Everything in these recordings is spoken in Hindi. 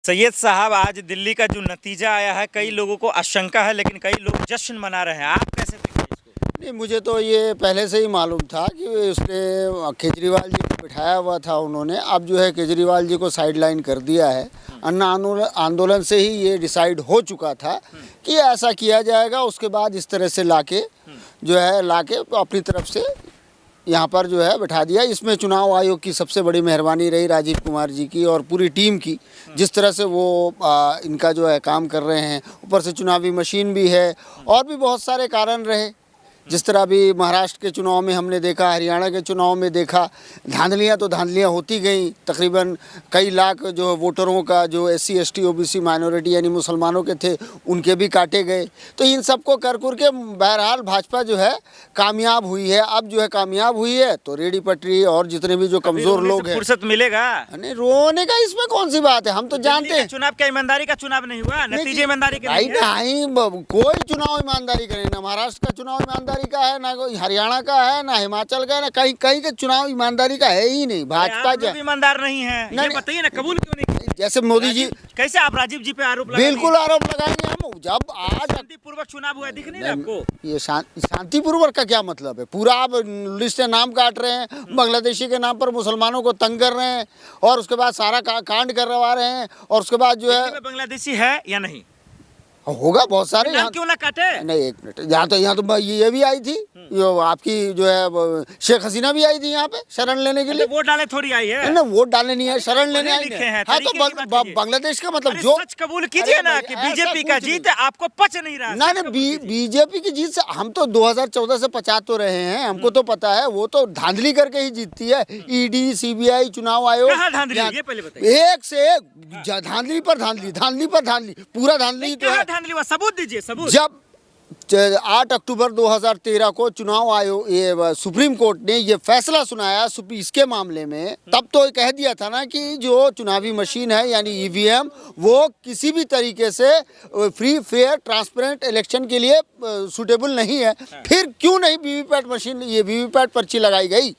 सैयद साहब, आज दिल्ली का जो नतीजा आया है, कई लोगों को आशंका है, लेकिन कई लोग जश्न मना रहे हैं। आप कैसे देखें इसको? नहीं, मुझे तो ये पहले से ही मालूम था कि उसने केजरीवाल जी को बिठाया हुआ था उन्होंने। अब जो है केजरीवाल जी को साइडलाइन कर दिया है। अन्ना आंदोलन से ही ये डिसाइड हो चुका था कि ऐसा किया जाएगा। उसके बाद इस तरह से लाके अपनी तरफ से यहाँ पर जो है बैठा दिया। इसमें चुनाव आयोग की सबसे बड़ी मेहरबानी रही, राजीव कुमार जी की और पूरी टीम की, जिस तरह से वो इनका जो है काम कर रहे हैं। ऊपर से चुनावी मशीन भी है और भी बहुत सारे कारण रहे। जिस तरह अभी महाराष्ट्र के चुनाव में हमने देखा, हरियाणा के चुनाव में देखा, धांधलियाँ होती गई। तकरीबन कई लाख जो वोटरों का, जो SC ST OBC माइनॉरिटी यानी मुसलमानों के थे, उनके भी काटे गए। तो इन सबको कर के बहरहाल भाजपा जो है कामयाब हुई है। अब जो है कामयाब हुई है तो रेडी पटरी और जितने भी जो कमज़ोर लोग हैं, फुर्सत मिलेगा? नहीं, रोने का इसमें कौन सी बात है। हम तो जानते हैं चुनाव क्या ईमानदारी का चुनाव नहीं हुआ, नतीजे ईमानदारी के नहीं है। कोई चुनाव ईमानदारी का नहीं, ना महाराष्ट्र का चुनाव ईमानदारी का है, ना हरियाणा का है, ना हिमाचल का है, ना कहीं का चुनाव ईमानदारी का है ही नहीं। भाजपा जो ईमानदार नहीं है, ये बताइए ना, कबूल क्यों नहीं? जैसे मोदी जी, कैसे आप राजीव जी पे आरोप लगाएंगे? बिल्कुल आरोप लगाएंगे हम। जब आज शांतिपूर्वक चुनाव हुआ, दिख नहीं रहा आपको? ये शांतिपूर्वक का क्या मतलब है? पूरा आप लिस्ट नाम काट रहे हैं, बांग्लादेशी के नाम पर मुसलमानों को तंग कर रहे हैं और उसके बाद सारा कांड करवा रहे हैं। और उसके बाद जो है, बांग्लादेशी है या नहीं होगा बहुत सारे। नाम क्यों ना काटे? नहीं, एक मिनट, यहाँ तो ये भी आई थी, जो आपकी जो है शेख हसीना भी आई थी यहाँ पे शरण लेने के लिए। वोट डाले थोड़ी आई है? नहीं, वोट डालने नहीं है, शरण लेने आई है। हाँ, तो बांग्लादेश का मतलब जो सच कबूल कीजिए ना कि बीजेपी का जीत आपको पच नहीं रहा। नहीं, बीजेपी की जीत से हम तो 2014 से पचा तो रहे हैं, हमको तो पता है। वो तो धांधली करके ही जीतती है। ED CBI चुनाव आयोग, ये पहले बताइए। एक से एक धांधली पर धांधली, पूरा धांधली तो है। सबूत दीजिए, सबूत। जब 8 अक्टूबर 2013 को चुनाव आयोग, ये सुप्रीम कोर्ट ने ये फैसला सुनाया इसके मामले में, तब तो कह दिया था ना कि जो चुनावी मशीन है यानी EVM, वो किसी भी तरीके से फ्री फेयर ट्रांसपेरेंट इलेक्शन के लिए सूटेबल नहीं है। फिर क्यों नहीं वीवीपैट पर्ची लगाई गई?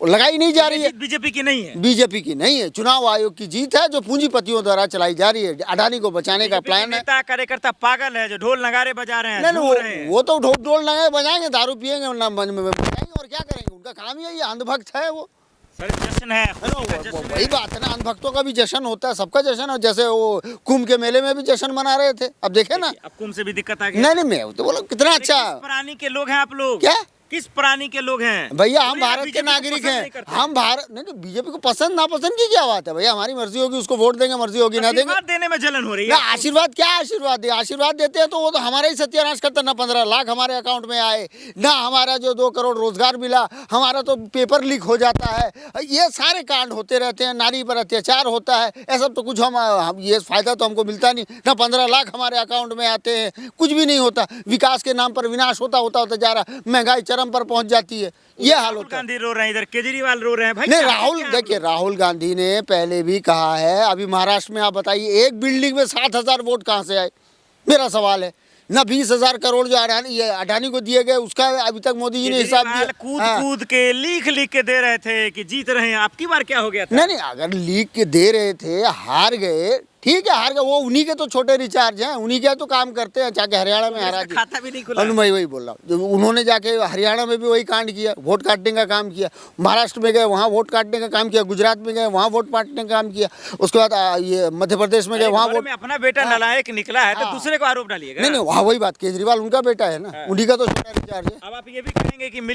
लगाई नहीं जा रही है। बीजेपी की नहीं है, बीजेपी की नहीं है, चुनाव आयोग की जीत है, जो पूंजीपतियों द्वारा चलाई जा रही है। अडानी को बचाने का प्लान है। कार्यकर्ता पागल है जो ढोल नगारे बजा रहे हैं। नहीं, वो तो ढोल नगारे बजाएंगे, दारू पियेंगे और क्या करेंगे? उनका काम ही है, ये अंधभक्त है वो। जश्न है, वही बात है ना, अंधभक्तों का भी जश्न होता है, सबका जश्न है। जैसे वो कुंभ के मेले में भी जश्न मना रहे थे, अब देखे ना। अब कुंभ से भी दिक्कत आ गई। नहीं, मैं तो बोला कितना अच्छा। प्राणी के लोग हैं आप लोग। क्या? किस प्राणी के लोग हैं भैया? हम भारत के नागरिक हैं। हम भारत नहीं, बीजेपी को पसंद नापसंद की क्या बात है भैया? हमारी मर्जी होगी उसको वोट देंगे, मर्जी होगी ना देंगे। देने में जलन हो रही है। आशीर्वाद क्या आशीर्वाद दे? आशीर्वाद देते हैं तो वो तो हमारा ही सत्यानाश करता। ना 15 लाख हमारे अकाउंट में आए, ना हमारा जो 2 करोड़ रोजगार मिला, हमारा तो पेपर लीक हो जाता है। ये सारे कांड होते रहते हैं, नारी पर अत्याचार होता है, ऐसा तो कुछ हम ये फायदा तो हमको मिलता नहीं। ना 15 लाख हमारे अकाउंट में आते हैं, कुछ भी नहीं होता। विकास के नाम पर विनाश होता जा रहा, महंगाई चरम पर पहुंच जाती है। ये हाल होता है। गांधी रो रहे हैं, इधर केजरीवाल रो रहे हैं भाई। नहीं, देखिए, राहुल गांधी ने पहले भी कहा है। अभी महाराष्ट्र में आप बताइए, एक बिल्डिंग में 7,000 वोट कहाँ से आए? मेरा सवाल है ना। 20,000 करोड़ जो अडानी को दिए गए, उसका अभी तक मोदी जी ने हिसाब दिया। कूद के लिख के दे रहे थे कि जीत रहे हैं। आपकी बार क्या हो गया था? नहीं, अगर लिख के दे रहे थे, हार गए, ठीक है, हार गए। वो उन्हीं के तो छोटे रिचार्ज हैं, उन्हीं के तो काम करते हैं। जाके हरियाणा में हरा दिया, खाता भी नहीं खुला। मैं वही बोल रहा हूँ, उन्होंने जाके हरियाणा में भी वही कांड किया, वोट काटने का काम किया। महाराष्ट्र में गए, वहाँ वोट काटने का काम किया। गुजरात में गए, वहाँ वोट काटने का काम किया। उसके बाद ये मध्य प्रदेश में गए, वहाँ वोट। अपना बेटा नालायक निकला है तो दूसरे को आरोप डालिएगा? नहीं, वहाँ वही बात, केजरीवाल उनका बेटा है ना, उन्हीं का तो छोटा रिचार्ज है। अब आप ये भी कहेंगे कि